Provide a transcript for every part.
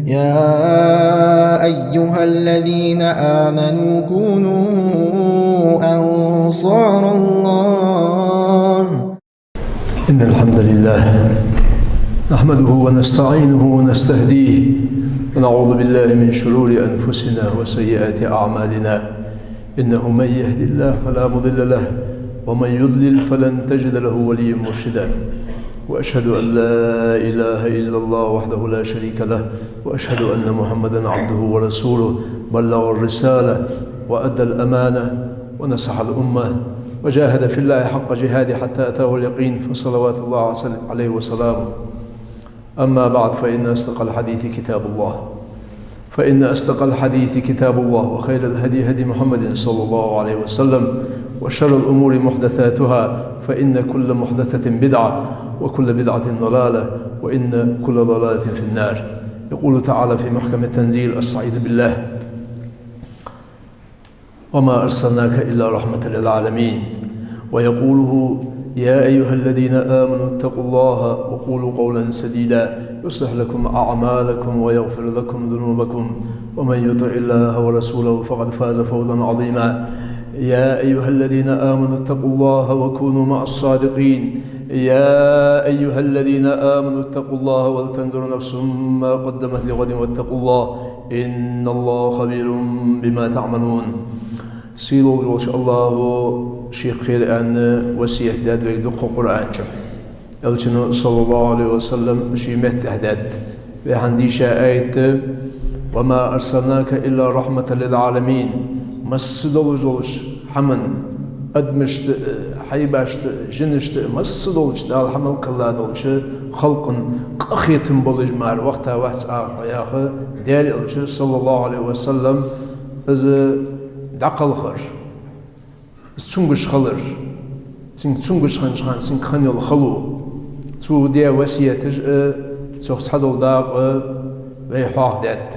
يا أيها الذين آمنوا كونوا أنصار الله. إن الحمد لله نحمده ونستعينه ونستهديه ونعوذ بالله من شرور أنفسنا وسيئات أعمالنا. إنه من يهد الله فلا مضل له ومن يضلل فلن تجد له وليا مرشدا. وأشهد أن لا إله إلا الله وحده لا شريك له، وأشهد أن محمدا عبده ورسوله، بلغ الرسالة وأدى الأمانة ونصح الأمة وجاهد في الله حق جهاده حتى أتاه اليقين، فصلوات الله عليه وسلامه. أما بعد، فإن أصدق الحديث كتاب الله وخير الهدي هدي محمد صلى الله عليه وسلم، وشر الأمور محدثاتها، فإن كل محدثة بدعة وكل بدعة ضلالة وإن كل ضلالة في النار. يقول تعالى في محكم التنزيل: أستعيذ بالله: وما أرسلناك إلا رحمة للعالمين. ويقوله: يا أيها الذين آمنوا اتقوا الله وقولوا قولا سديدا يصلح لكم أعمالكم ويغفر لكم ذنوبكم ومن يطع الله ورسوله فقد فاز فوزا عظيما. يا أيها الذين آمنوا اتقوا الله وكونوا مع الصادقين. يا أيها الذين آمنوا اتقوا الله ولتنظر نفس ما قدمت لغد واتقوا الله إن الله خبير بما تعملون. سيلو روش الله شيخ خير أن وسيح داد ويدق قرآن شح الجنو صلى الله عليه وسلم شيمت أهداد بهنديش آية: وما أرسلناك إلا رحمة للعالمين. مسدول جولش حمن أدمشت حيباشت جنشت مسدولش دال حمل قلادولش خلق قخيتم بولجمار وقتها وحس آخر دال صلى الله عليه وسلم إذ دقل خر تشونغش خلر سين تشونغش خنشان سين خنيل خلو تو دي وسيتج سوخ صدول داق ويحاق داد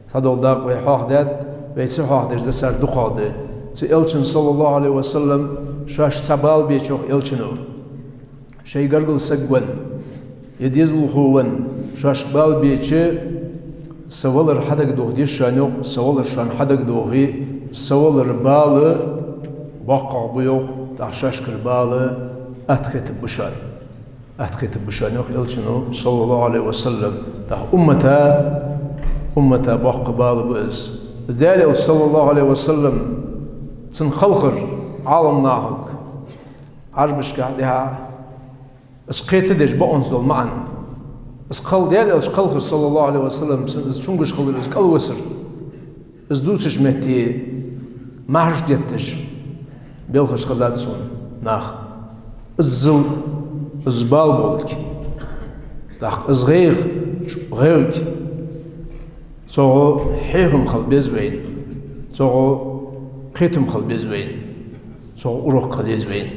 صدول داق ويحاق داد ويسحاق داد زسر دقاده سي إلشن صلى الله عليه وسلم شاش سبال بيشوخ إلشنو شي قرقل سقون يديزل خوون شاش بال بيشي سوالر حدق دوغ ديش شانوخ سوالر شان حدق دوغي سوالر بال باقع بيوخ تحشاش كربال أتخيت بشان يوخ إلشنو صلى الله عليه وسلم تح أمتا باقع بال بئز ذلك صلى الله عليه وسلم تنخلخر عالم ناخك عربش قاعدها اسقيت ديش بأنزل معا اسقل ديالي اسقلخر صلى الله عليه وسلم اسشونغش خلر اسقل وسر اسدوتش مهتي مهرش ديتش بيلخش خزات سون ناخ الزل الزبال بولك داخ ازغيغ غيرك سوغو حيهم خل بيزوين سوغو قيتم خل بيزوين سوغو اروخ خل يزوين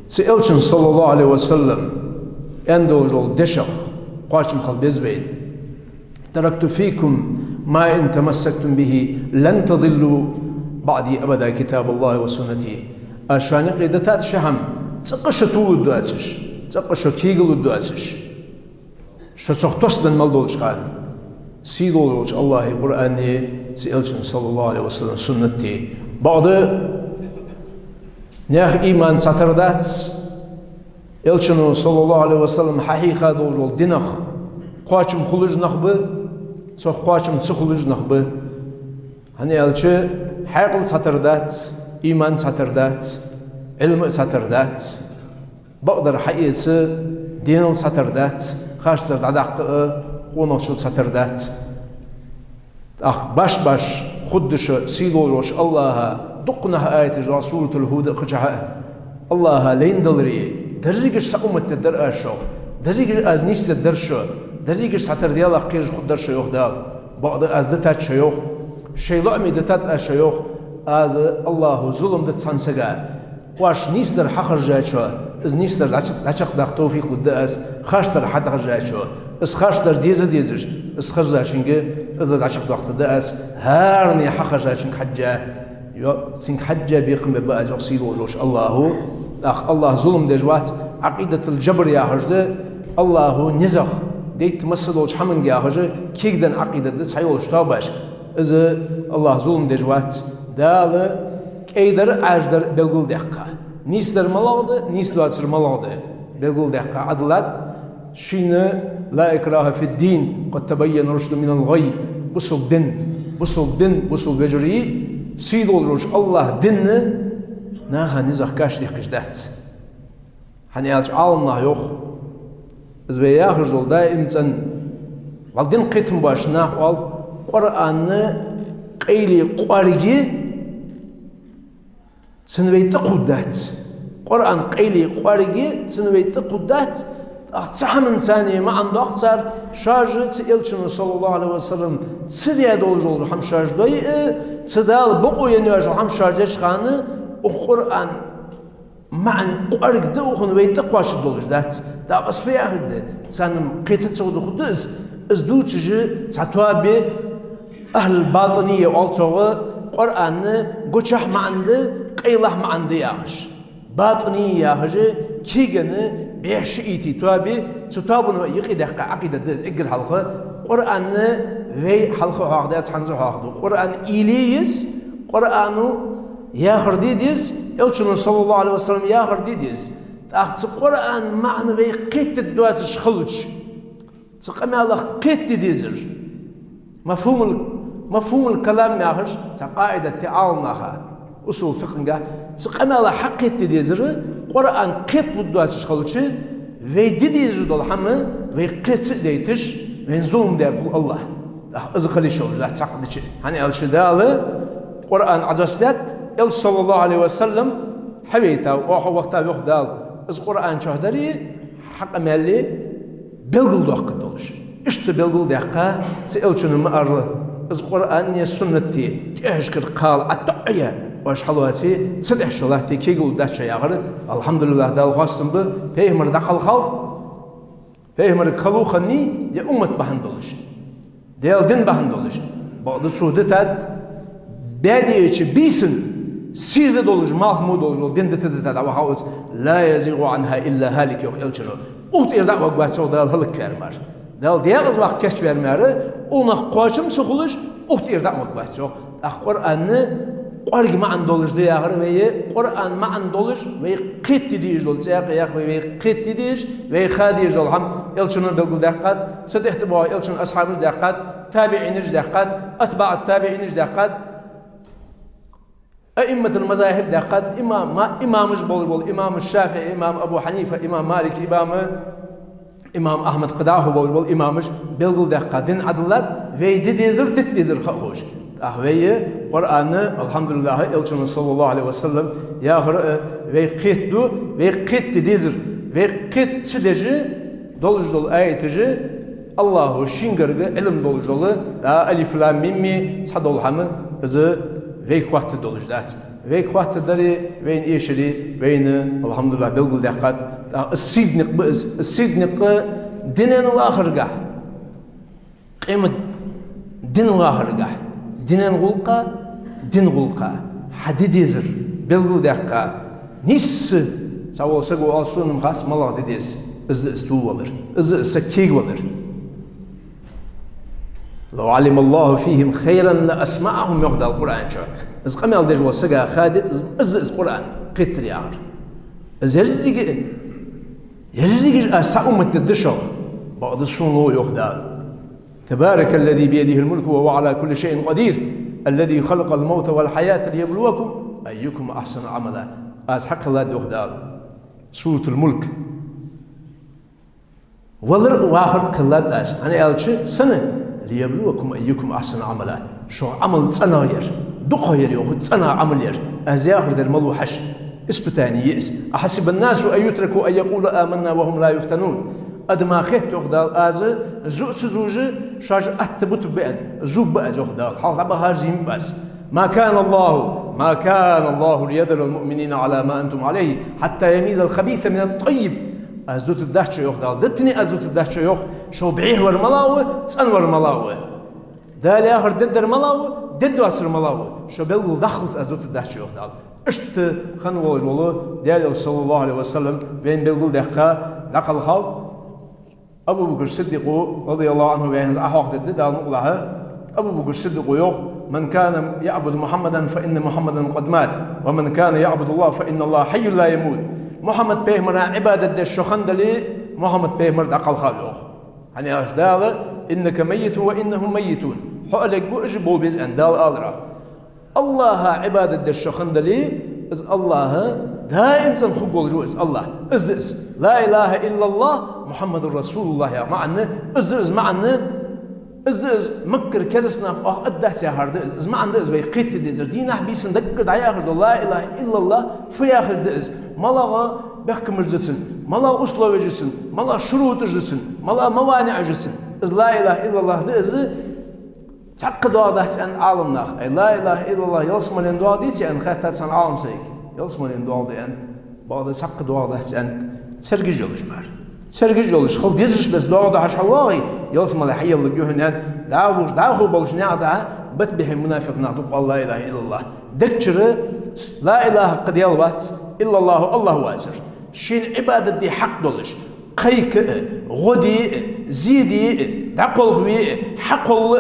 سئلشن صلى الله عليه وسلم اندو جول دشخ قاشم خل بيزوين: تركت فيكم ما إن تمسكتم به لن تضلوا بعدي أبدا كتاب الله وسنتي. أشانق إدتات شهم تقش طول الدواتش تقش كيغل الدواتش شسوخ تصدن ملدولش خان سيدولش الله قرآني سيلشن صلى الله عليه وسلم سنتي. بعض نياخ إيمان ساتردات إلشنو صلى الله عليه وسلم حقيقة دول دينخ قواشم خلوج نخبه سوخ قواشم تسخلوج نخبه هني ألشي حقل ساتردات إيمان ساتردات علم ساتردات بقدر حقيقة دين ساتردات خارج عدق قونوشل ساتردات أخ باش خدش سيدولوش الله دقنها آية رسولة الهود قجعه الله لين دلري دريجش سأمة الدر أشوف دريجش از نيست الدرشو دريجش ساتر ديال أخيرش خد درشو يوخ دال بعض أزدتات شيوخ شيء لعمي دتات أشيوخ از الله ظلم دت سانسجا واش نيستر حقر جايشو از نيستر لاشق داخ توفيق للدأس خارستر حتى جايشو اس خارستر ديزش اس خرجاشينج از لاشق داخ الدأس هارني حقر جايشينج حجة يو سينك حجة بيقم ببأز يصيل وجوش الله أخ الله ظلم دجوات عقيدة الجبر يا هرده الله نزخ ديت مسد ولش حمن جاهجة كيقدن عقيدة دس حي ولش تابش إذا الله ظلم دجوات دال كيدر عجدر بلقول دقة نيسدر ملاده نيسدر ملاده بلقول دقة عدلات شين لا إكراه في الدين قد تبين رشد من الغي بصل دين بصل بجري سيدول روش الله دين ناها نزخ كاش ديك جدات هنيالش عالمنا يوخ إذا ياخر دول دائما سن والدين قيتم باش ناخوال قرآن قيلي قوارجي سنويت قدات قرآن قيلي قوارجي سنويت قدات أختصام إنساني ما عنده أختصار شارج سئلتشن صلى الله عليه وسلم سديا دول جول هم شارج دوي سدال بقو ينياج هم شارجش خانه القرآن معن قارق ده وخن ويتقواش دولش ذات دا بس في أهل سانم قيتت سودو خدس ازدو تجي تعتوابي أهل الباطنية والتوغ قرآن قوشح معنده قيلح معنده ياهش باطنية ياهج كيغنه بيش إيتي توابي ستابون يقيد عقيدة دز إقر حلقة قرآن وي حلقة هاخدات حنزر هاخدو قرآن إليس قرآنو يا خرديديس يلشون صلى الله عليه وسلم يا خرديديس تأخذ قرآن معنى وي قيت الدوات الشخلج تقام الله قيت ديزر مفهوم الكلام ياهش تقاعدة تعاونها أصول فقهنا تقام الله حقيت ديزر قرآن قيت الدوات الشخلج وي ديزر دول حمى وي قيت ديتش وين ظلم دار الله أزخلي شو ذات تعقد شيء هني الشدالة قرآن عدوسات يل صلى الله عليه وسلم حبيته وهو وقتها يخدال إز قرآن شهدري حق مالي بلغل دوق دولش إشت بلغل دقة سئلشون مأر إز قرآن يسنتي تأشكر قال التقية واش حلواتي صدق شلاتي كيقول داش ياغر الحمد لله دال خاصم به فيهمر دقل خاو فيهمر خلو خني يا أمة بهندولش ديال دين بهندولش بعد سودتات بديش بيسن سيد دولج محمود دولج دين دتدت دعوة خاوس لا يزيغ عنها إلا هالك يوخ إلشنو أوت إرداء وقباسو دال هلك كارمار دال ديالز وقت كشف vermeri ona qoçum soxuluş o't إرداء وقباسو Qur'an قرق معن دولج دياغر وي قرآن معن دولج وي قيت ديج دول تياق ياق وي قيت ديج وي خاديج دول هم إلشنو بلغو دقات صدقت بها إلشنو أصحاب دقات تابعين دقات أتباع التابعين دقات أئمة المذاهب دقات إمام بول إمام الشافعي إمام أبو حنيفة إمام مالك إمام أحمد قداه بول إمام بلغو دقات دين عدلات وي ديزر خوش أهوية قرآن الحمد لله إلشنا صلى الله عليه وسلم يا غر ويقيتو ويقيت ديزر ويقيت سدجي دولج دول آيتجي الله شينجرغ علم دولج دول ألف لام ميم صدول حم إذ ويقوات دولج دات ويقوات داري وين إيشري وين الحمد لله بلغل دقات السيدنق دينن واخرجه قيمة دين واخرجه دين غلقة حديديزر بلغو دقة نيس سوال سقو أصونم خاص ملا ديديس إز استول ولر إز سكيق ولر لو علم الله فيهم خيرا لأسمعهم يخدع القرآن شو إز قمل ديج وسقا خادت إز القرآن قتر يعر إز يرجع أسعومة الدشر بعض السنو يخدع تبارك الذي بيده الملك وهو على كل شيء قدير الذي خلق الموت والحياة ليبلوكم أيكم أحسن عملا حق الله دخدال سورة الملك ولر واخر قلات داس أنا قالت سنة ليبلوكم أيكم أحسن عملا شو عمل تناير دقير يوخد تنا عملير أزياخر در ملوحش اسبتاني يئس أحسب الناس أن يتركوا أن يقولوا آمنا وهم لا يفتنون أدما خيت يخدال آز زوج شاج أتبوت بأن زوب بأز يخدال حال بها زين بس ما كان الله ليذر المؤمنين على ما أنتم عليه حتى يميز الخبيث من الطيب أزوت الدهش يخدال دتني أزوت الدهش يخ شو بعيه ورملاوه تنور ملاوه دال آخر ددر ملاوه ددو أسر ملاوه شو بلغ دخلت أزوت الدهش يخدال اشت خنوج والله دال صلى الله عليه وسلم بين بلغ دقة لقل خاو Abu Bakr Siddiq radıyallahu anhu ve ahvaq dedi dal muqlaha Abu Bakr Siddiq yo'q men kana ya'budu Muhammadan fa inna Muhammadan qad mat ve men kana ya'budu Allah fa inna Allah hayyun la yamut. Muhammed peygamber ibadetde şoxandali Muhammed peygamber aqalxa yo'q. Hani ajdala innaka meyyitun ve innahum meyyitun. Halek bu ijbu biz endal alra. Allah'a ibadetde şoxandali iz Allah'a daim sen hukuk olacağız Allah. İz la ilahe illallah Muhammedur Resulullah ya ma'anne iz ma'anne iz Mekke keresna ah adda sehardı iz ma'anne iz bey qitti dizir dinah bisin dakir dayahırdı la ilahe illallah fiyahırdı iz malağa bekmircisin malağa uslavecisin malağa şuruticisin malağa mavani'cisin iz la ilahe illallah iz çakkı duada sen alımnaq la ilahe illallah yalsmanen dua deyse en hatta sen alımsayk yalsmanen duada en bazı çakkı duada sen sergic oluşmar sergic oluş xil deziş bes duada haşawahi yalsmalı hayyallı gühnen dahu boluş na'da betbihi munafiq na'du Allah ilahe illallah dekçiri la ilahe qadiyal vas illallahu Allahu asir şin ibadet di hak doluş قيك غدي زيدي دقل هوي حقل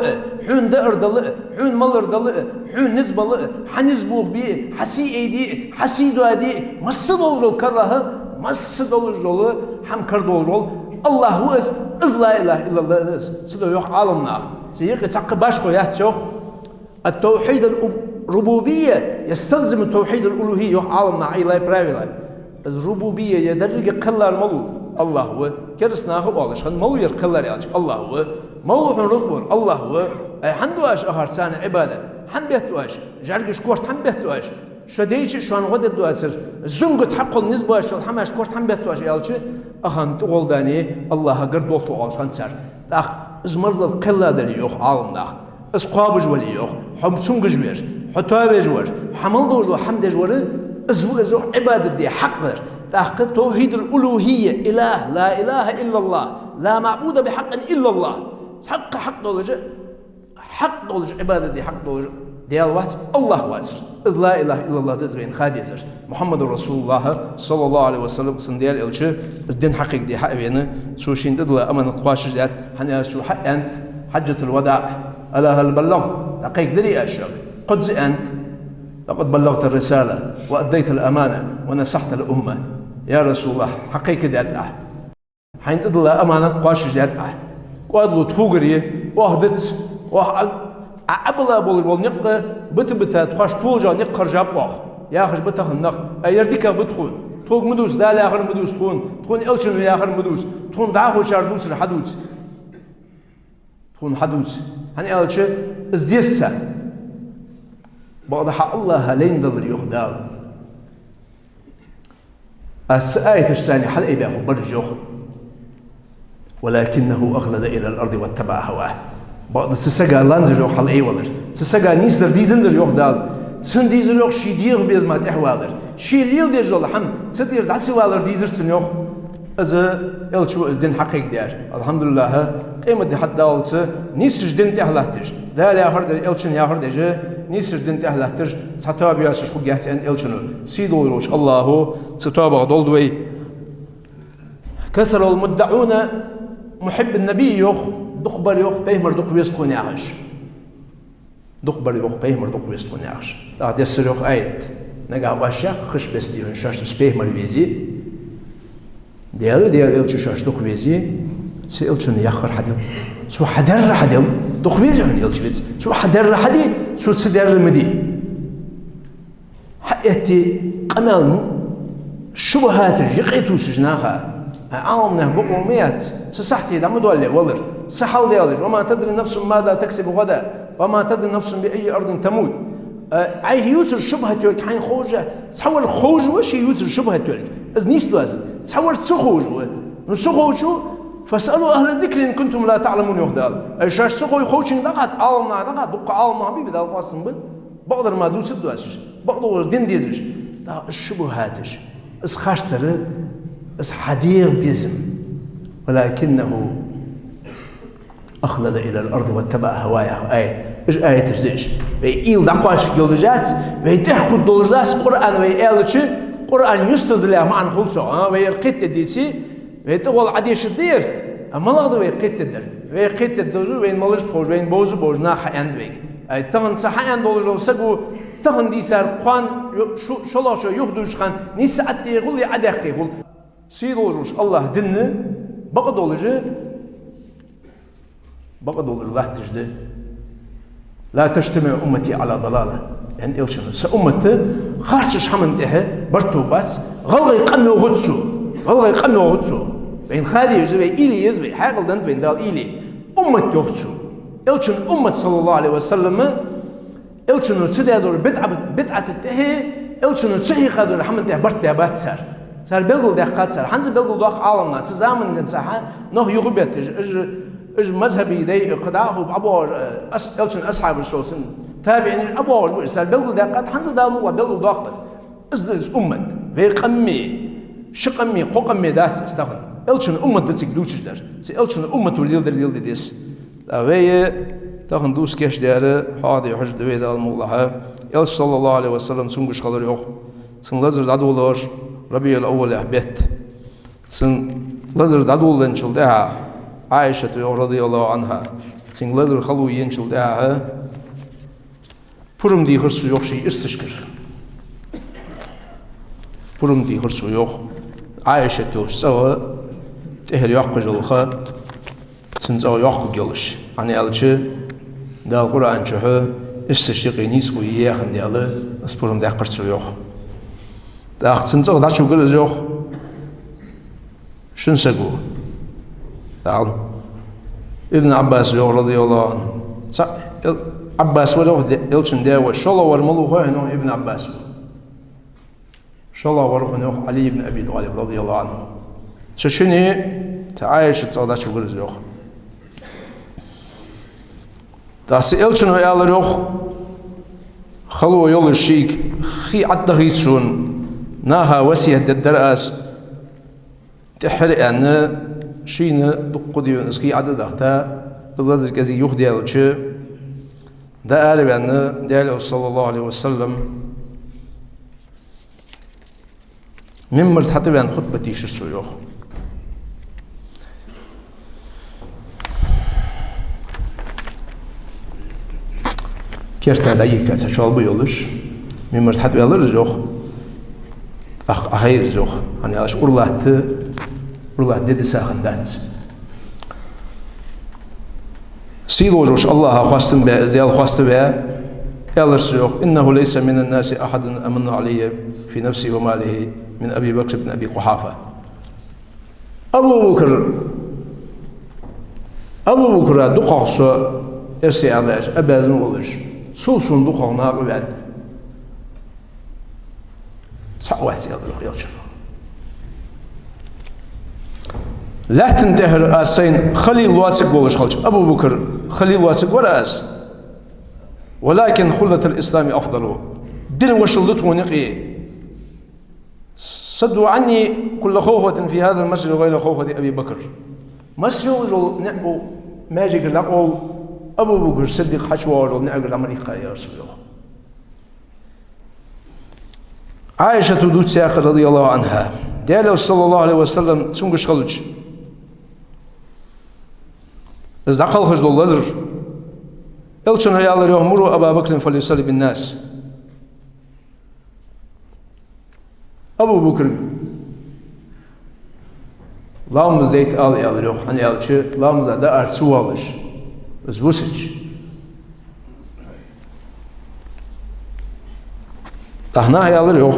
حون دردل حون ملردل حون نزبل حنزبوه بي حسي ايدي حسي دوادي مسد olur كره مسد olur هم كرد olur الله هو از لا اله الا الله سدو يوق عالمنا سيق تق باش قياس شوق التوحيد الربوبيه يستلزم التوحيد الالوهيه يوق عالمنا اي لا برايلا الربوبيه يدرج قلار ملو الله هو كرسناه بالش خن مو يركلر يالش الله هو مو رزقون الله هو حندواش اخر سنه عباده حنبتواش جرجش كورت حنبتواش شديش شوان غدد دواسر زنقت حق النسبه شل حماش كورت حنبتواش يالش اخن تقولداني الله قرد وقت والش خنسر داخ ازمرل قلادر يوخ عالمدا اسقابج ولي يوخ حمسونج وير حتاوج ور حمل دور حمد جور ازو عباده دي حقر تحقق توحيد الألوهية إله لا إله إلا الله لا معبود بحق إلا الله حق دولج عبادة دي حق دولج ديال واسع الله واسع إذ لا إله إلا الله ده زين خاديزر محمد رسول الله صلى الله عليه وسلم سنديال إلشة إذ دين حقيق دي حق بينه شو شين تدل أمانة قواش جات حنا شو حق أنت حجة الوداع ألا هل بلغ دقيق دري أشياء قدس أنت لقد بلغت الرسالة وأديت الأمانة ونصحت الأمة يا رسول الله حقيقة دادعه حين تدل أمانة قواش دادعه وأدلو تفوقري وأهدت وأبلا بول نق بتا تخاش طولجا نقر جاب واخ يا أخش بتخن نق أيرديك بتخون توق مدوس لا لا آخر مدوس تخون إلشن يا آخر مدوس تخون دعوه شاردوس الحدوث تخون حدوث هني ألشة ازديسة بعد حق الله لين دل يخدال الآية الثانية حل إبا برجوه ولكنه أغلد إلى الأرض واتبع هواه بعد سسجا لانزر يوخ حل أي ولر سسجا نيسر ديزنزر يوخ دال سن ديزر يوخ شي دير بيزمات إحوالر شي ليل دير جل حم سدير دعسي والر ديزر سن يوخ از الشو از دين حقيق دار الحمد لله قيمة دي حد دالس نيسر دين تهلاتج دال يا هرد الشن يا هرد جه نيسر دين تهلاتج سطاب ياسر خجات أن الشنو سيدولوش الله سطاب دولدوي كسر المدعون محب النبي يخ دخبر يخ بيمر دق ويستخون يعش دخبر يخ بيمر دق ويستخون يعش ده يسر يخ آيت نجا واشياء خش بستيون شاش سبيمر ويزي ديال الشو شاش دق ويزي سي الشن يخر حديم سو حدر حديم دق ويزي هن الشويز سو حدر حدي سو سدر المدي حياتي قمال شبهات يقيتو سجناها عامنا بقوميات سصحتي دم دولي ولر سحل ديالج وما تدري نفس ماذا تكسب غدا وما تدري نفس بأي أرض تموت أي يوسر شبهة تلك حين خوجة تصور خوج وش يوسر شبهة تلك إذ نيس لازم تصور سخوج نسخوج شو فاسألوا أهل الذكر إن كنتم لا تعلمون يهدال أي شاش سخوج خوجين دقات عالمنا دقات دق عالمنا حبيبي ده القاسم بل بقدر ما دوس دواسش بقدر دين ديزش ده الشبهاتش إذ خاشتر إذ حدير بيزم ولكنه أخلد إلى الأرض واتبع هوايه آية تجديش ويقيل دقواش جلجات ويتحكو الدولجات قرآن ويقالش قرآن يستد له معن خلصه ويرقيت ديسي ويتقول عديش الدير Amaladı ve qettedir. Ve qettedir ve malış poz ve bozu boz na endvek. Ay tağın saha end olur olsa bu tağın diser qan şolaşo yok duşkan ni saatti qul ya adaqi qul. Sid olurmuş Allah dinni baqad olucu baqad olur Allah tijdi. La teştemi ümmeti ala dalala. Yani elçinin sa ümmeti qarşı şamın dehe bartubas galgay qannu gutsu. Galgay qannu gutsu. Ben khadiyeci ve iliyiz ve haqildan ben dal ili. Ümmet yoksu. Elçin ümmet sallallahu aleyhi ve sellem'i elçinin sidadur bid'at dehe elçinin sahihadur hamın dehe bart dehe batsar. Sar belgul dehe qatsar. Hansı belgul dehe alamna. Zamanın saha noh yuğubet إج مذهبي ده قداه أبوار ألشن أصحاب الرسول تابعين أبوار سال بلغ دقات حنز دام وبلغ دقات إز أمة ويقمي شقمي قمي دات استغن ألشن أمة دسك دوشجدر سي ألشن أمة اليلد ديس وهي تاخن دوس كش داره هذا حج دويد المولها ألش صلى الله عليه وسلم سنقش خلر يوخ سن لزر دادولار ربيع الأول أحبت سن لزر دادول إنشل ده Aisha radıyallahu anha singlazer xalu yençil daha purum di hırsı yok şey istişkir purum di hırsı yok Aisha to sava tehir yaqıcılığa sin sava yaqı geliş hani elçi da Kur'an çöhü istişkiği nisku yeyəxin diyalı purum da qırsı yok da sin sava da çuqırız yok şunsagu تعال ابن عباس رضي الله عنه عباس وله إلشن داوى شلا ورملوه هنا ابن عباس شلا وروه هنا علي بن أبي طالب رضي الله عنه تشني تعايش تصادق شو قرز يوخ داس إلشن ويال يوخ خلوا يول الشيك خي عدغيسون ناها وسيه الدرأس تحرق أن شينا دقوديون اسكي عدد اختا الرزق كزي يهدي الشي ده قال بان ديال صلى الله عليه وسلم من مرتحت بان خطبتي شرسو يوخ كيرتا دايك كاسا شالبو يولش من مرتحت بان يوخ اخير يوخ يعني اش اورلات الله dedi sakındat. Silojoş Allah'a xastım be, ziyal xastı be. Elirsi yok. İnnehu leyse minen nasi ahadun amanu aleyye fi nefsi ve malihi min Abi Bekr ibn Abi Kuhafa. Abu Bakr'a duqaqsa ersi alaş, abazın oluş. Sulsun duqaqna qıvan. Sa'vat yadırıq yalçın. لا تنتهر آسين خليل واسق بولش خلش أبو بكر خليل واسق وراس ولكن خلة الإسلام أفضل دين وشلته ونقي صدوا عني كل خوفة في هذا المسجد غير خوفة أبي بكر مسجد نقو ماجيك نقول أبو بكر صدق حشوار ونقل أمريكا يا رسول الله عائشة دوت ساخر رضي الله عنها دياله صلى الله عليه وسلم تنقش خلش زعقل خجل اللزر إلشن هيالر يهمروا أبا بكر فليصلي بالناس أبو بكر لام زيت آل يالر يوخ hani elçi لام زاده أرسو alış özvusıç Dahna heyalır yok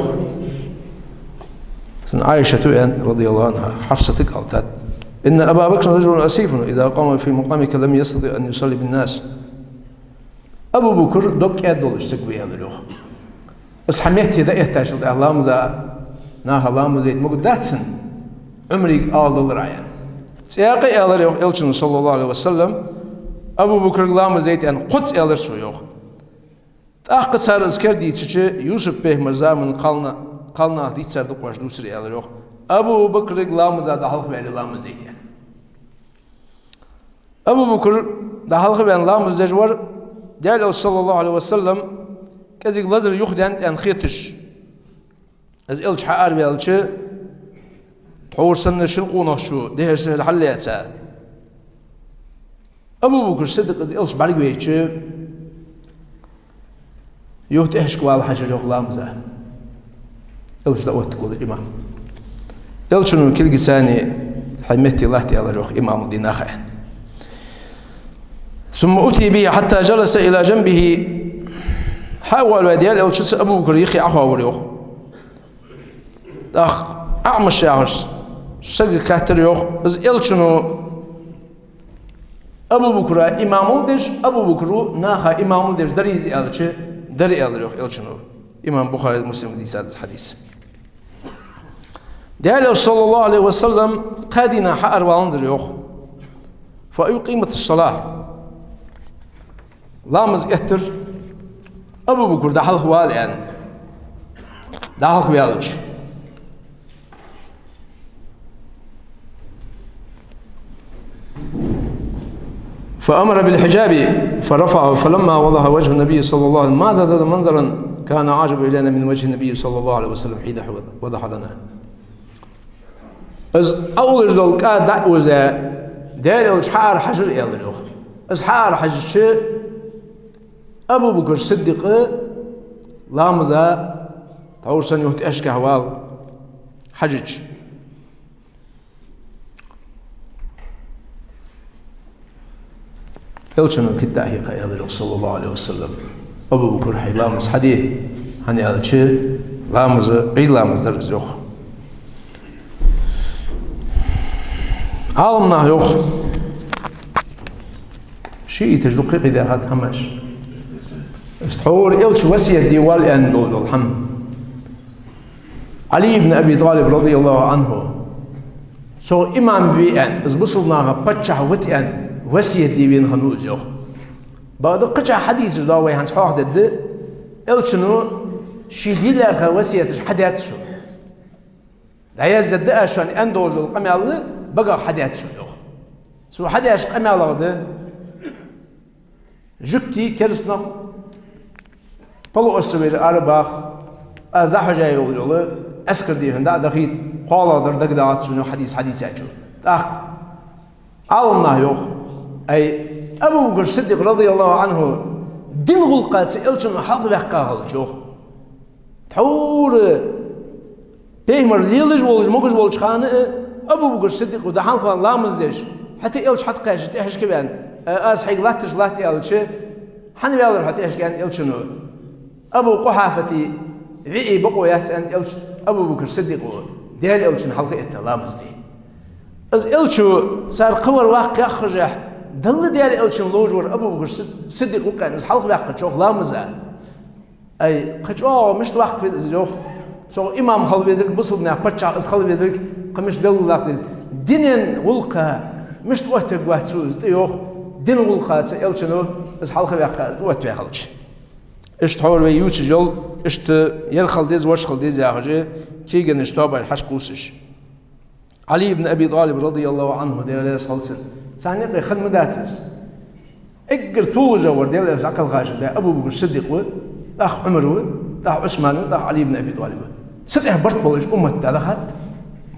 Sen Aişe tüyen radıyallahu anha Hafsatı kaltat إن أبا بكر رجل أسيف إذا قام في مقامك لم يستطع أن يصلي بالناس أبو بكر دك أدولش سكبي أمره بس حميت هذا يحتاج اللهم زا ناه اللهم زيت مقداتسن عمري آل الرعيان سياقي ألر يوخ إلشن صلى الله عليه وسلم أبو بكر اللهم زيت أن قدس ألر سو يوخ تأخذ صار أذكر ديتشي يوسف به مرزامن قالنا ديت صار دقواش دوسري ألر يوخ أبو بكر اللهم زا دهالخ بين اللهم زيت يعني أبو بكر دهالخ بين اللهم زجور ديال صلى الله عليه وسلم كذلك لازر يخدن أن خيتش از إلش حقار بيلش تحور سنة شلقونا شو دهر سهل حليتها Abu Bakr Siddiq ilç bargweyçi yo'q ehşkwal hajar yo'qlamıza. Ilçda otqul imam. Ilçunu kilgisani himmetti Allah ta'ala yo'q imam dinaha. ثم أتي به حتى جلس إلى جنبه حاول وديال الشخص أبو بكر يخي أخوه أخ أعمش يعش سج كاتر يوخ إز إلشنو أبو بكر إمام الدش أبو بكر ناخا إمام الدش دريز إلش دري يوخ إلشنو إمام بخاري مسلم دي ساد الحديث ديال صلى الله عليه وسلم قادنا حأر والنزر يوخ فأقيمت الصلاة لامز يتر أبو بكر دحل خوال يعني دحل خوالج فأمر بالحجاب فرفعه فلما وضح وجه النبي صلى الله عليه وسلم ماذا هذا منظرا كان عاجب إلينا من وجه النبي صلى الله عليه وسلم حين وضح لنا از أول جدول كاد دعوزة دار الحار حجر يالريخ از حار حجر أبو بكر الصديق لامزا تورسن يهت أشكى هوال حجج إلشنو كده هي قيادة صلى الله عليه وسلم أبو بكر حي لامز حديه هني هذا شيء لامز عيد لامز درز يوخ عالمنا يوخ شيء تجدقي إذا هاد همش استحور إلش وسيا ديوال أن دول الحم علي بن أبي طالب رضي الله عنه سو إمام بي أن إزبصلناها بتشح وتي أن وسيا ديوين خنول جو بعد قجع حديث جداوي هنس حاق دد إلشنو شيدي لها وسيا حديث سو لا يزد أشان أن دول القمال بقى حديث سو حديث قمال غده جبتي كرسنا طلو أسربير أرباخ أزاح جاي يقولوا أسكر ديهن دا دخيت قالا در دق دعات شنو حديث أجو تاخ عالمنا يوخ أي أبو بكر الصديق رضي الله عنه دين غلقات سئلشن حق وحقا جو تحور بيهمر ليلج ولج موجج ولج خانه أبو بكر الصديق ودحان خان لامزج حتى إلش حتى قاش تحش كمان أصحيق لاتش لات إلش حن بيالر حتى إيش كان إلشنو أبو قحافتي ذي بقوا يسأل إلش أبو بكر الصديق ديال إلشن حلقة التلامز دي از إلشو صار قور واقع خرجه دل ديال إلشن لوجور أبو بكر الصديق وكان از حلقة واقع شوخ لامزة أي خشوا مش واقع في الزوخ سو إمام خلوا بيزك بصلنا بتشع از خلوا بيزك قمش دل لاقيز دينن ولقة مش توقت قوات سوز تيوخ دين غلقات إلشنو از حلقة واقع وقت يخلش إشت حور ويوش جل إشت يرخل ديز وش خل ديز ياخجه كيجن إشتابع الحش قوسش علي بن أبي طالب رضي الله عنه ديال صلصل سانيق خل مداتس إجر طول جوار ديال عقل غاشم ده أبو بكر الصديق داخ عمر داخ عثمان داخ علي بن أبي طالب سدح برت بولج أمة تدخل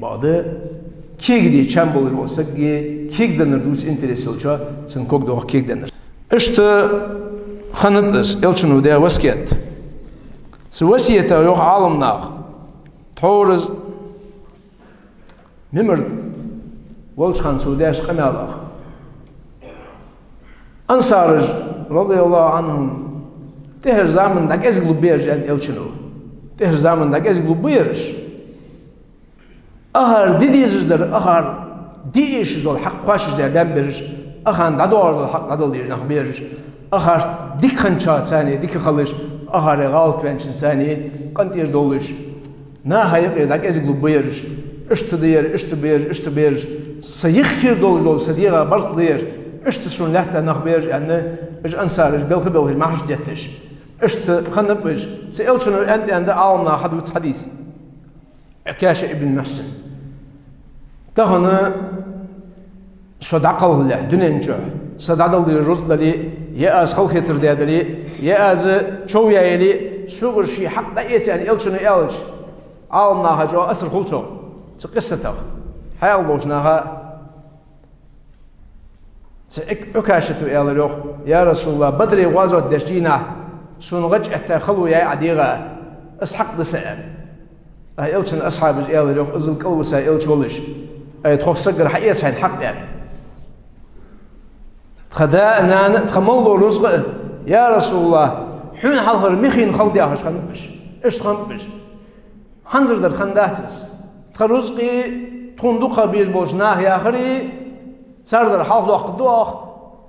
بعد كيك دي كم بولج وسجى كيك دنر دوس إنترسولشا سنكوك دوخ كيك دنر إشت خنتس إلشنو ده وسكيت سوسيته يوخ عالم ناخ تحورز ممر ولش خان سوداش قمالاخ أنصارج رضي الله عنهم تهر زمن داك أزغلو بيرج أن إلشنو تهر زمن داك أزغلو بيرج أهر ديديزجدر أهر ديشدر حق قاش جابان بيرج أخان دادور الحق دادل ديرج بيرج أخر ديكن شاساني ديك خلش أخر غالط بنشن ساني قنت يردولش نا هيك داك أزغلو بيرج اشت بيرج سيخير دول سديرة برص دير اشت سون لحتى نخبيرج أنه إج أنصارج بيلخبوه ما حش جتش اشت خنبج سألشنو عند عالمنا حديث عكاشة ابن محسن تهنا صدق الله دنيا نجح صدق الله رزق لي يا أز خلق يترداد لي يا أز شو يالي شغل شيء حق دايت يعني إلشنو إلش عالمنا هجوا أسر خلصو قصته حيال لوجناها عكاشة يالروح يا رسول الله بدري غازو دشينا سنغج أتخلو يا عديغا أسحق دسائل إلشن أصحاب يالروح أزل قلب سائل شولش أي تخوف سجر حقيقة سين حق يعني خدا أنا تخملوا رزق يا رسول الله حين حضر مخين خلدي أخش خنبش إيش خنبش حنزر در خنداتس تخرزقي تندقة بيج بوجناه يا آخري صار در حال دوخ دوخ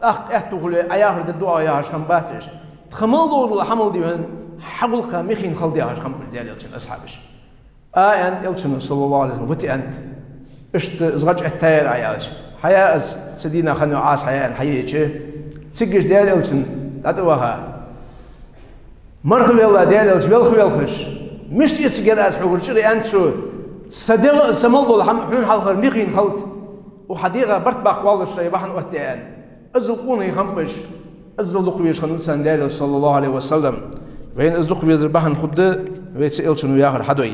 أخ أهتقول أياخر الدعاء يا أخش خنباتش تخملوا الحمل ديهن حقلقة مخين خلدي أخش خنبش ديال إلشن أصحابش أنت إلشن صلى الله عليه وسلم وتي أنت إشت زغج التاير عيالش حياة سدينا خنو عاس حياة حياتش سجش ديال إلشن تدوها مرخل الله ديال إلش بالخش مش تيسجل أس حقول شري أنت شو صدق سملوا الحين حاضر ميقين خلط وحديقة برت باقوال الشيء بحن وقتين أزلقون هي خمبش أزلقويش خنون سندال صلى الله عليه وسلم وين أزلقويش بحن خد ويتسأل شنو ياخر حدوي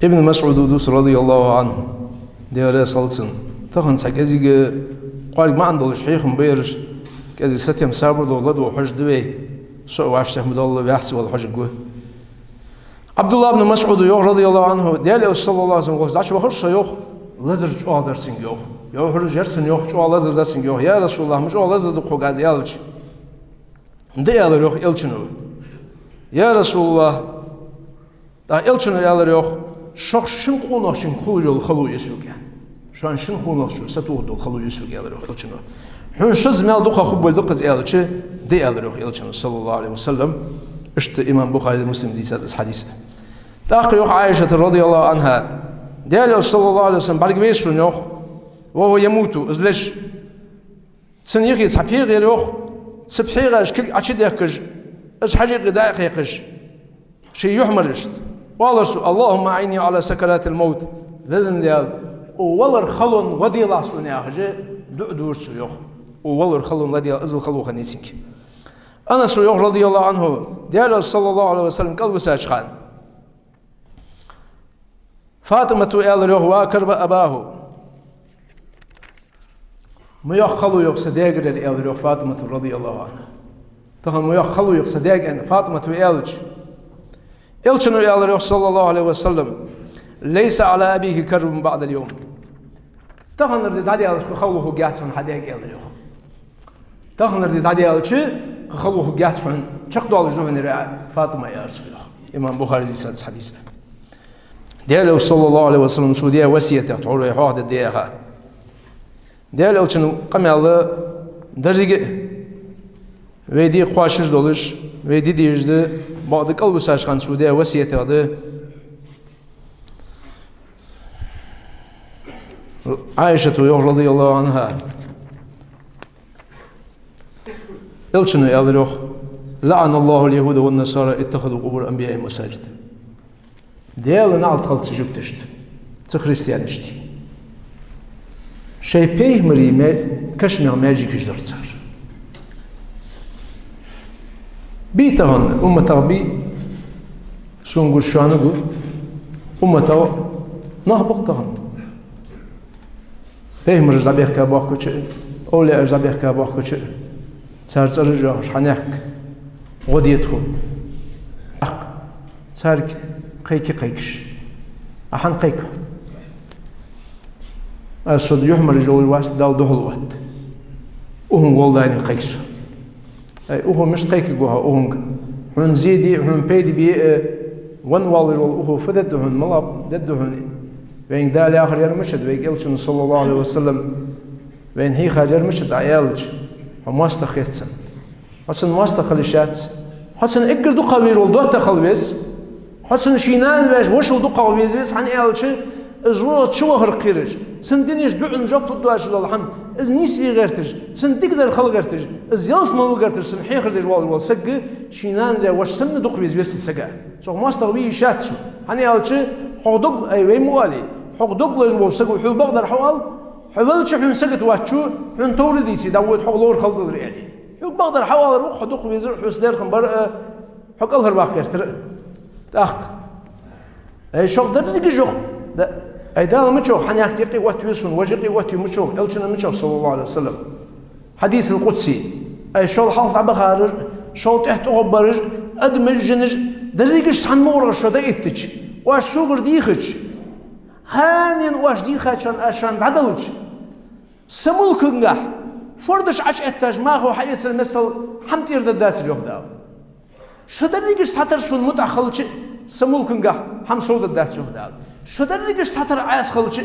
ابن مسعود ودوس رضي الله عنه ديال صلصن تخن سكازي قال ما عنده الشيخ مبيرش كذا ستيم سابر دولد وحج دوي سو واشته مدول بيحسب الحج جو عبد الله بن مسعود رضي الله عنه ديال صلى الله عليه وسلم قال داش بخش يوخ لزر جو درسين يوخ يو هرجرسن يوخ جو لزر درسين يوخ يا رسول الله مش لزر دو قاز يالج ديال يوخ يلچنو يا رسول الله دا يلچنو يالر يوخ شخ شن قوناشن خلو خلو يسوكان شان شن قوناشو ستودو خلو يسوك يالر يوخ يلچنو هن شز مال دوخ خبل دقز يالچ دي يالر يوخ يلچنو صلى الله عليه وسلم اشت امام بخاري مسلم دي سادس حديث تاقي يوخ عائشة رضي الله عنها ديال صلى الله عليه وسلم بالك بيشون يوخ وهو يموت ازلش سن يخي صحبي غير يوخ صبحيغاش كل عشي ديكج اش حاجه غداء قيقش شي يحمرشت والله اللهم اعيني على سكرات الموت ذن ديال والله خلون غدي الله سوني حاجه دور سو يوخ والله خلون غدي ازل خلو خنيسك انا سو يوخ رضي الله عنه ديال صلى الله عليه وسلم قلب ساج خان فاطمه ال يوخ واكرب اباه ما يخلو يوخ صديق ال يوخ فاطمه رضي الله عنها تخن ما يخلو يوخ صديق ان فاطمه الج الشنو يا صلى الله عليه وسلم ليس على أبيه كرب بعد اليوم تخن ردي دادي خلوه جاتون حديق يالريخ تخن ردي دادي خلوه جاتون شقدوا على جوهن فاطمة يا رسول الله إمام بخاري سادس حديث ديالو صلى الله عليه وسلم سوديا وصيته تعول يحوض الدياها ديالو شنو قام الله درجة ويدي قاشش دولش ويدي ديجده بعد قلب ساشخان سوديا وصيته هذا عائشة رضي الله عنها إلشنو يالروخ لعن الله اليهود والنصارى اتخذوا قبور أنبياء مساجد ديال نعلت خلط سجوكتشت تخريستيانشتي شيء بيه مريمة كشمير ماجي كجدر صار بيتهن أمة ربي شو نقول شو نقول أمة نهبطتهن بيه مرج زبيح كابوخ كوتش أولي زبيح كابوخ كوتش صار رجع حناك غديتهم صار قيكش أحن قيك أصل يحمر جول واس دال دهلوات وهم والدين قيكس وهو مش قيك جوها وهم هن زيدي هن بيدي بي ون والر وهو فددهن ملاب ددهن وين دال آخر يرمشد ويقلشن صلى الله عليه وسلم وين هي خارج يرمشد عيالج هم واستخيتسن حسن واستخلشات حسن اقر دو قوير ولدو تخلويس حسن شينان باش وش ولدو قويز بس حن عيالج اجرو شو هرقيرج سندنيش دعن جاب تدواش للحم از نيسي غيرتج سن تقدر خل غيرتج از يلس مالو غيرتج سن حيخر ديج وال سق شينان زي واش سن دو قويز بس سقا سو واستخوي شاتسو حن عيالج حودق اي وي موالي حودق لج وال سق وحو بقدر حوال حولش حن سقت واتشو حن تورديسي داود حولور خلد يعني حو بقدر حوال روح حدق ويزر حسدير خنبر حق الهر باقير تاخ أي شوق درجة جو أي دال مشوا حنياك تقي وتوسون وجقي وتمشوا إلشنا مشوا صلى الله عليه وسلم حديث القدسي أي شو الحال تعب خارج شو تحت أخبرج أدمج جنج درجة سنمور شو دايتج واش سوغر ديخج هانين واش ديخج عشان عدلج سمولكنجح فردش عش اتاج ما هو حيس المثل حمت يرد الداس جوه داو شو درجة ساتر سون متأخلش سمولكنجح حم صود الداس جوه داو شو درجة ساتر عاس خلش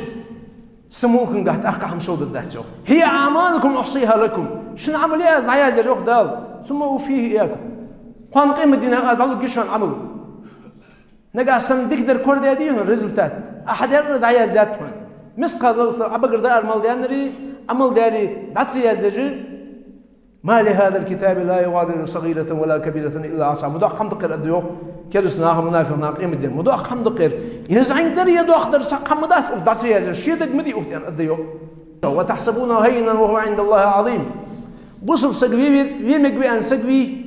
سمولكنجح تأخك حم صود الداس جوه هي أعمالكم أحصيها لكم شنو عمل يا زعياز جوه داو ثم وفيه إياكم قام قيمة دينا أذل جيشان عمل نجا سندك در كورد يديهم ريزلتات أحد يرد عياز جاتهم مسقط عبقر دار مال ديانري عمل داري دعسي يا زجي ما لهذا الكتاب لا يغادر صغيرة ولا كبيرة إلا عصا مدوق حمد قير أديوه كرسناها منافق ناقيم الدين مدوق حمد قير يزعين در يدوق در سق حمداس دعسي يا زجي شيدك مدي أختيان أديوه وتحسبونه هينا وهو عند الله عظيم بصب سقوي ويمقوي أن سقوي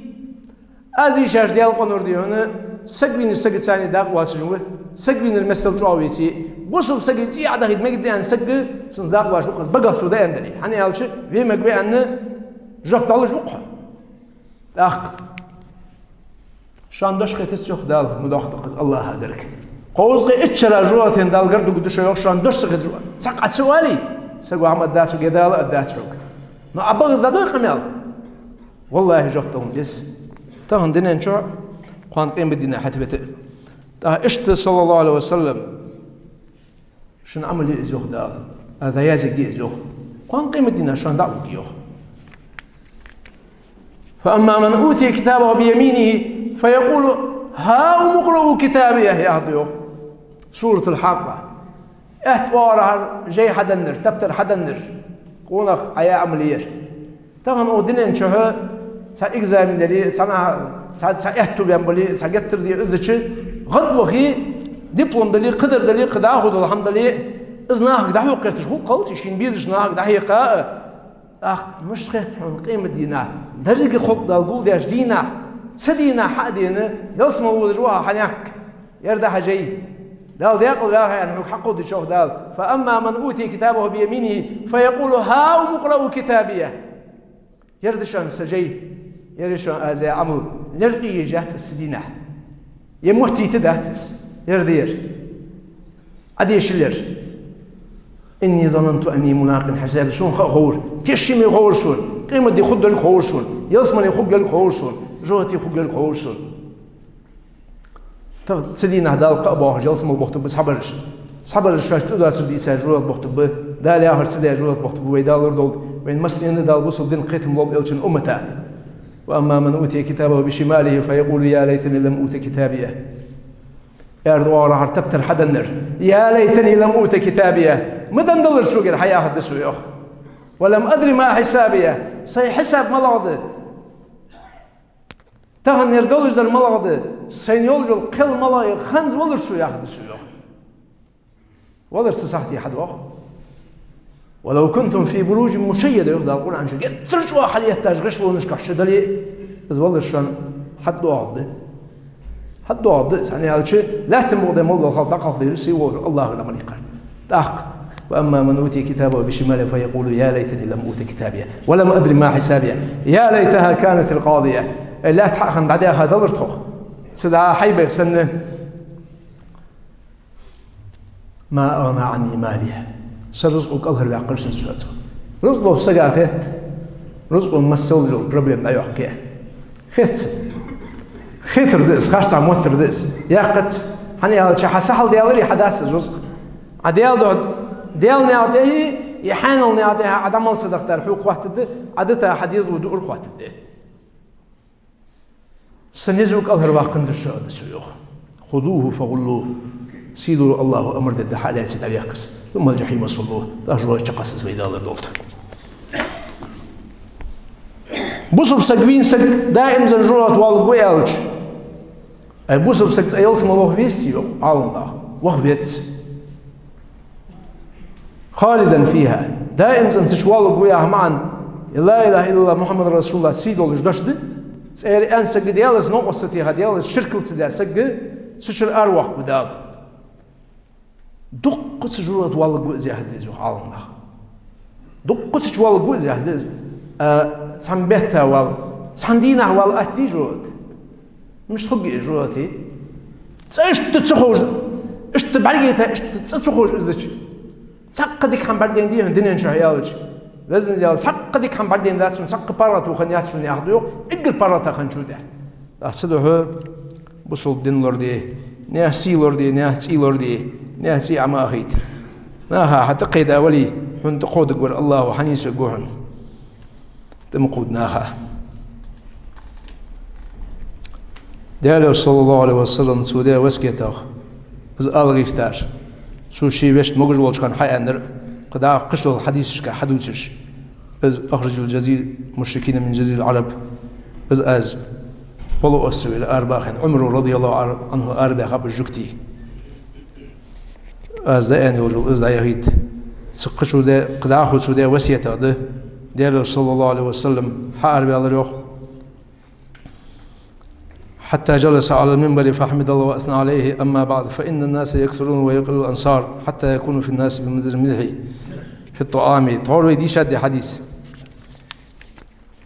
أزي شاش ديال قنور ديهونه سقوين السقط ثاني داق واسجوه سقوين المسل تعويسي بصب سقيتي عدا خدمة جدا أن سق سنزاق واش وقص بقى سودا أندري حني هالش ويمقوي أن جاك دالج وقها أخ شان دوش خيتس يخ دال مداخل الله هدرك قوزغي اتشرا جواتين دال قردو قدوش يخ شان دوش سخت جوا ساق أتسوالي سقوا عمد داسو جدال أداسوك نو أبغى ذا قميل والله جفتهم ديس تهن دينين شو قان قيم بدينا حتبت اشت صلى الله عليه وسلم شن عمل يزوخ دال هذا يازق يزوخ قان قيم بدينا شان دعوك يوخ فأما من أوتي كتابه بيمينه فيقول ها مقرأوا كتابيه يا هديوخ سورة الحاقة احتوارها جاي حدنر تبتر حدنر قونخ عيا عملير تغن أودينين شهر سا إكزامين داري سانا سا احتو بيانبالي سا جتر دي إزدشي غد وخي ديبلوم دالي قدر دالي قداخد الحمد دالي إزناهك دحيو قيرتش هو قلت شين بيدش ناهك دحيو قاء أخ مش خيرتون قيمة دينا درق خلق دال قول دياش دينا سدينا حق دينا يلسموا وجوها حنياك يردها جاي دال ديقل دال يعني حقه دي شوه دال فأما من أوتي كتابه بيمينه فيقول ها مقرأوا كتابيه يردشان سجي يردشان أزي عمل نرقي جات السدينة يموتي تداتس يردير أديش لير إني ظننت أني ملاق حساب سون خور كشمي خور سون قيمة دي خد لك خور سون يصمني خد لك خور سون جوتي خد لك خور سون سدينة دال قباه جلسم البختب صبرش صبرش شاش تداس دي ساجولات بختب دال يا هرس دي جولات بختب ويدال دول وين مسين دال وصل دين قيتم لوب إلشن أمته وأما من أوتي كتابه بشماله فيقول يا ليتني لم أوت كتابيه أردوار هرتبتر حدنر يا ليتني لم أوت كتابيه مدن دل السوق الحياة حدثوا يا ولم أدري ما حسابيه سي حساب ملاضي تغن يردولج در ملاضي سينيولج القل ملاضي خنز ولرسو يا حدثوا يا ولرس صحتي حد واخ ولو كنتم في بروج مشيدة يخدع القرآن شو قد ترجعوا حاليا تاج لو نشكح شدلي إذ ولرشان حد وعد حد وعد يعني هذا الشيء لا تمر ده موضوع خلط قصدي يرسي الله لما يقال تاق وأما من أوتي كتابه بشماله فيقول يا ليتني لم أوت كتابيه ولم أدري ما حسابيه يا ليتها كانت القاضية لا تحقن بعدها دلرتخ سدعا حيبك سنة ما أغنى عني ماليه سرزقك أظهر بعقرش نسجات رزقه سجع خيت رزقه مسؤول البروبلم لا يحكيه خيت ردس خاصة عمود ردس يا قت هني هذا شيء حسحل ديالري حداث الرزق عديال ديال نعده يحانل نعده عدم الصدق ترحوق وقت ده عدتها حديث ودور وقت ده سنزوك أظهر واقنز الشهد السيوخ خذوه فغلوه سيدوا الله أمر ضد حالة سيد أبيكس ثم الجحيم صلوه تأجروا الشقص سويدا الله دولت بوسب سجوين سج دائم زنجرات والقوي ألش أي بوسب سج أيلس ملوه فيستيو الله وخبيت خالدا فيها دائم زنسش والقوي معا لا إله إلا الله محمد رسول الله سيدوا الجدشد سير أن سج ديالس نقصتي هديالس شركل تدا سج سشر أروح بدال دقة جورة والله جوز يهدز وعالنا دقة والله جوز يهدز سنبتها وال سندينا وال أهدي جورت مش تقي جورتي تسأش تتسخوج إيش تبعيتها إيش تتسخوج إزاي سقدك هم بعدين دي هندين شهيالج لازم يال سقدك هم بعدين داسون سق بارات وخنياس شو ياخذوا إقل بارات خنشو ده أصله بوصل دين لردي ناسي لردي ناسي لردي ناسي عما أخيت ناها حتى قيد أولي حن تقود قول الله وحنيس جوهن تمقود ناها ديالو صلى الله عليه وسلم سوداء وسكيته از ألغيشتار سو شي بيشت موجود والش كان حي أندر قدا قشل الحديث كحدوثش از أخرج الجزير مشركين من جزيرة العرب از بلو أسر إلى أرباخين عمر رضي الله عنه أرباخ بالجكتي از ده يعني وجل از ده يهيد سقشوا ده قدا أخذ سوداء وسيته ده ديالو صلى الله عليه وسلم حارب على الروح حتى جلس على المنبر فحمد الله وأثنى عليه أما بعد فإن الناس يكثرون ويقل الأنصار حتى يكون في الناس بمنزل الملح في الطعام تعالوا دي شد حديث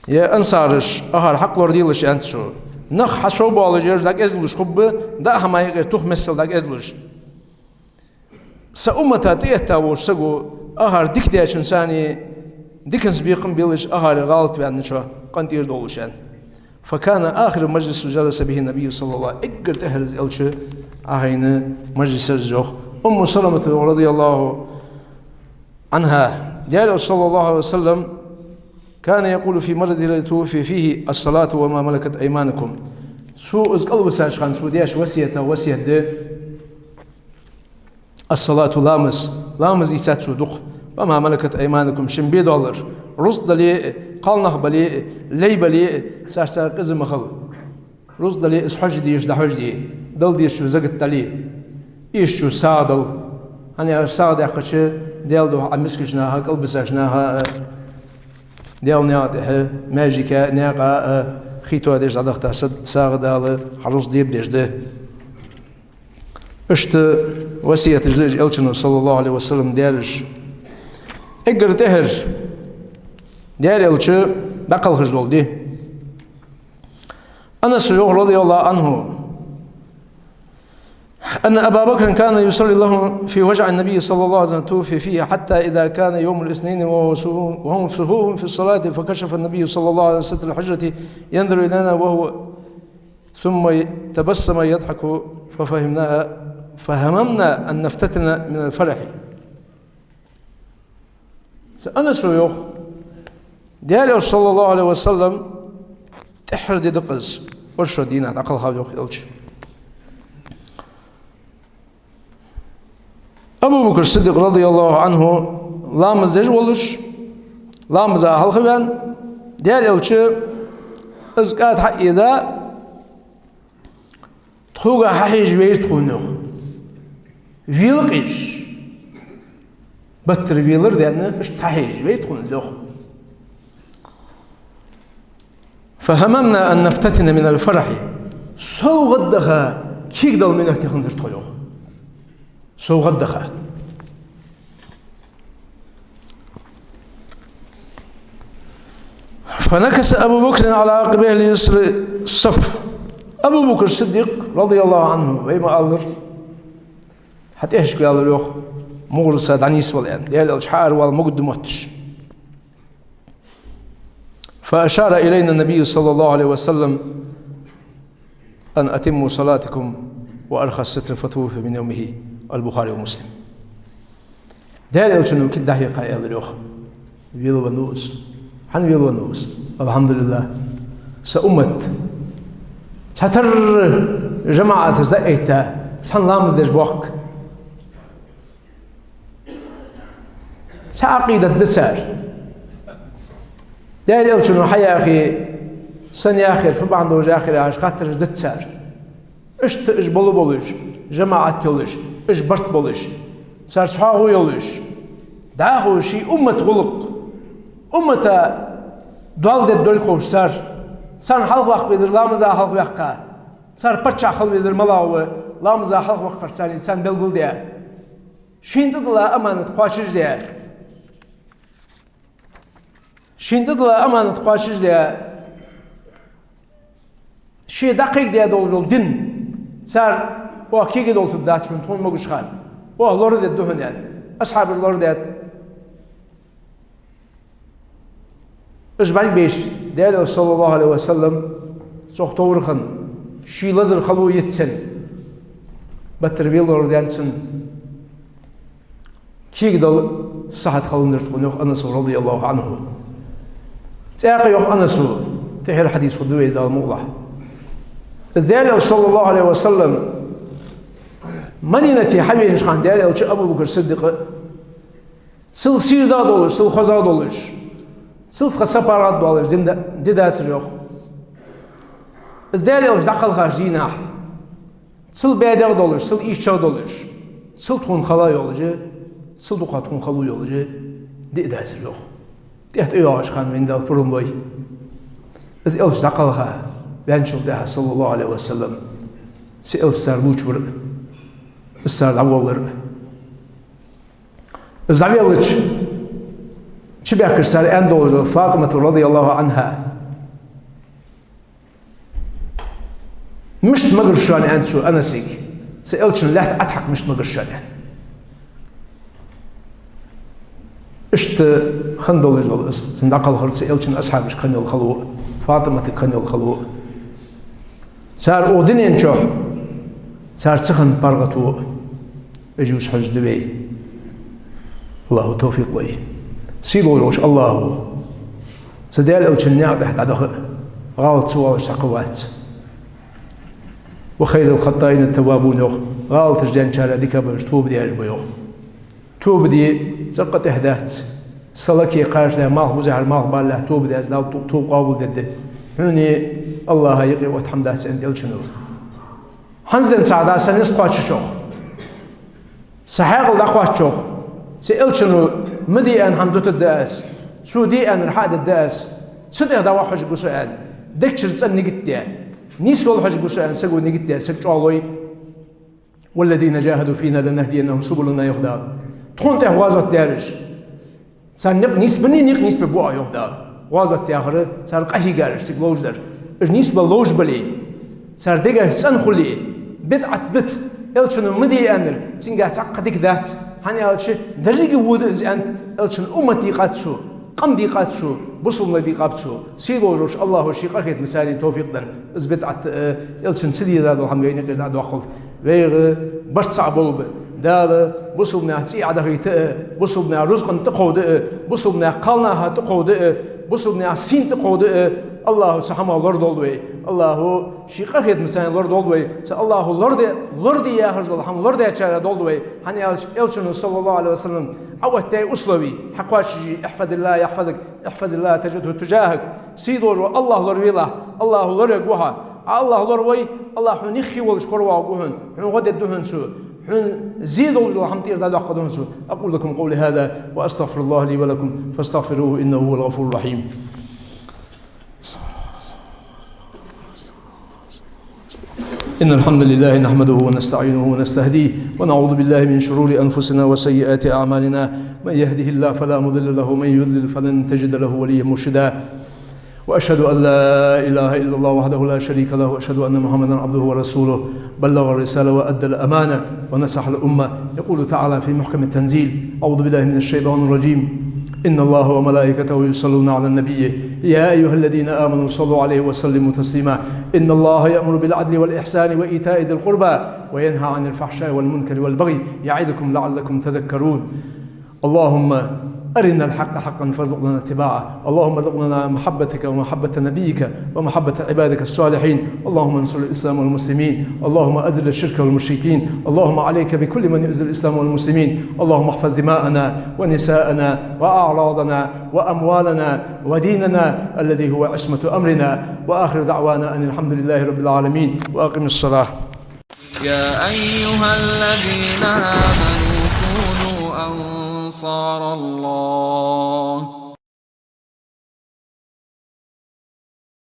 يا أنصارش أهر حق ورديلش أنت شو نخ حشوب على جير داك إزلش خب ده ما يقدر تخمسل داك إزلش سأمتها تيتا وشجو أهر دكتة إنساني دكنس بيقم بيلش أهر غلط بأن شو قنت يردولشان فكان آخر مجلس جلس به النبي صلى الله عليه وسلم إقر تهرز إلش أهين مجلس الزوخ سلمة رضي الله عنها ديال صلى الله عليه وسلم كان يقول في مرض توفي فيه الصلاة وما ملكت أيمانكم سوء قلب ساشخان سودياش وسية ده الصلاة لامز يسات سودوخ وما ملكت أيمانكم شنبي دولار رصد لي قالنخ بلي لي بلي سار قزم مخل رصد لي اسحج دي يشدحج دي دل دي شو زقت تلي إيش شو سادل هني ساد يحكش ديال دو عمسكشناها قلبساشناها ديال نياده ماجيكا نياقا خيتو ديش عدختا ساغ دال حرص ديب ديش ده اشت وصية الزوج إلشنو صلى الله عليه وسلم ديالش اقر تهر ديال إلشو بقل خجلول دي أنس رضي الله عنه أن أبا بكر كان يصلي له في وجع النبي صلى الله عليه وسلم توفي فيه حتى إذا كان يوم الاثنين وهم صفوف في الصلاة فكشف النبي صلى الله عليه وسلم الحجرة ينظر إلينا وهو ثم تبسم يضحك فهممنا أن نفتتن من الفرح أنس يوخ ديال صلى الله عليه وسلم تحر دي دقز ورشو دينا عقل خاف يوخ يلش أبو بكر الصديق رضي الله عنه لامز يجولش لامز أهل خبان ديال يلش أزكات حق إذا تخوغا حقي جوير تخونوخ فيلقش بطر فيلر ديالنا مش تحقي جوير تخونوخ فهممنا أن نفتتن من الفرح سو غدخا كيك دل منك تخنزر تخيوخ سو غدخا فنكس أبو بكر على عقبيه ليسر الصف أبو بكر الصديق رضي الله عنه ويما ألر حتى إيش قال له مغرسة دانيس والآن ديال الشحار والمقدمتش فأشار إلينا النبي صلى الله عليه وسلم أن أتموا صلاتكم وأرخى الستر فتوفي من يومه البخاري ومسلم ديال الشنو كده هي قائل له ويلو ونوس حن ويلو ونوس الحمد لله سأمت ستر جماعة زائتا سنلامز يجبوك سعقيدة دسار داير يلشنو حيا أخي سن يا أخي في بعض وجه آخر عاش خاطر زدت سار إش بولو بولش جماعة يولش إش برت بولش سار صحاهو يولش داهو شي أمة غلق أمة دوال دول خوش سار سان حلق وقت بيزر لامزا حلق وقت سار بچا حلق بيزر ملاو لامزا حلق وقت فرساني سان بلغل ديا şindidiler emanet kaçır diye. Şindidiler emanet kaçır diye. Şey dakik diye dolur din. Sar o kegi doltu da açın tonma güçkan. O lor de döhnen. Ashabı lor de. Özbek beş değerli sallallahu aleyhi ve sellem çok doğrukan şi lazır kalu yetsen. Batır bir lor densin. Kegi dol sahat kalındır yok Anas radıyallahu anhu. Tiyaka yok Anas tehir hadis huduwe zal muğlah. Değerli sallallahu aleyhi ve sellem Madineti Habiyin çıkan değerli elçi Ebu Bekir Sıddık'ı sıl sirda olur, sıl xoza olur, sıl kasaparat olur, didasır yok. Değerli elçi akıl jinah, sıl beydak olur, sıl işçad olur, sıl tonxalay olur, sıl duqa tonxaluy olur, didasır yok. Diyet öyle çıkan vendal purun boy. Elçi akıl ben şurada sallallahu aleyhi ve sellem el sarbuç vur sar avvallar zaviyalç çibakır sar en doğru Fatıma radıyallahu anha مش مقرشان أنسو أنا سيك سألتشن لا أضحك مش مقرشان إشت خندول يجول سندقل خرج سألتشن أصحاب مش خنيل الخلو فاطمة خنيل الخلو سار أودين شوح سار سخن برغتو يجوز حج دبي الله توفيق لي سيلو روش الله سدال ألشن نعد تحت عده غلط سوى سقوات وخير الخطائين التوابون يوخ غلط الجن شارع ديك برج توب دي أجبو يوخ توب دي سقط إحداث صلكي قارش ده ماغ بزهر ماغ بالله توب دي أزدال توب قابل دد هني الله يقي وتحمد سند الشنو هنزل سعدا سنس قاتش شوخ سحاق الدقوات شوخ سألشنو مدي أن حمدت الداس سودي أن رحاد الداس صدق دوا حج بسؤال دكتور سن نجتيا نيس ولا حج بسؤال سجوا نجتيا سجوا والذين جاهدوا فينا لنهدينهم سبلنا يخدع تكون تهوازات دارج سان نيس بني نيس ببوا يخدع غازات تاخره سار قهي جارش سجلوجدر نيس بلوج بلي سار دقة سن خلي بدعة دت elçinin mıdiye enir singa çaqqadik dat hani elçi dergi wudu iz ent elçin ummati qatsu qamdi qatsu busulna di qatsu silojuş Allahu şiqaket misali tawfiqdan iz bid'at elçin sidi da hamgayni qida daqul ve baş sa'b olub dar busulna si'ada hit busulna rızqın taqodu busulna qalna ha taqodu busulna sin taqodu Allahu sahama lord oldu Allahu şiqahet misal lord oldu Allahu lord ya hrzul ham lord ya çara oldu hani elçinin sallallahu aleyhi ve sellem avattay uslavi haqashi ihfadillah yahfadak ihfadillah tajidhu tujahak sidur Allah lord vila Allahu lord guha Allah lord way Allahu nikhi wal shkorwa guhun hun gadet duhun su hun زيد الحمد لله دقدون سو أقول لكم قولي هذا وأستغفر الله لي ولكم فاستغفروه إنه هو الغفور الرحيم إن الحمد لله نحمده ونستعينه ونستهديه ونعوذ بالله من شرور أنفسنا وسيئات أعمالنا من يهده الله فلا مضل له ومن يضلل فلن تجد له وليا مرشدا وأشهد أن لا إله إلا الله وحده لا شريك له وأشهد أن محمدا عبده ورسوله بلغ الرسالة وأدى الأمانة ونصح الأمة يقول تعالى في محكم التنزيل أعوذ بالله من الشيطان الرجيم إن الله وملائكته يصلون على النبي يا أيها الذين آمنوا صلوا عليه وسلموا تسليما إن الله يأمر بالعدل والإحسان وإيتاء ذي القربى وينهى عن الفحشاء والمنكر والبغي يعظكم لعلكم تذكرون اللهم أرنا الحق حقا فارزقنا اتباعه اللهم ارزقنا محبتك ومحبة نبيك ومحبة عبادك الصالحين اللهم انصر الإسلام والمسلمين اللهم أذل الشرك والمشركين اللهم عليك بكل من يؤذي الإسلام والمسلمين اللهم احفظ دماءنا ونساءنا وأعراضنا وأموالنا وديننا الذي هو عصمة أمرنا وآخر دعوانا أن الحمد لله رب العالمين وأقم الصلاة يا أيها الذين آمنوا كونوا أنصار الله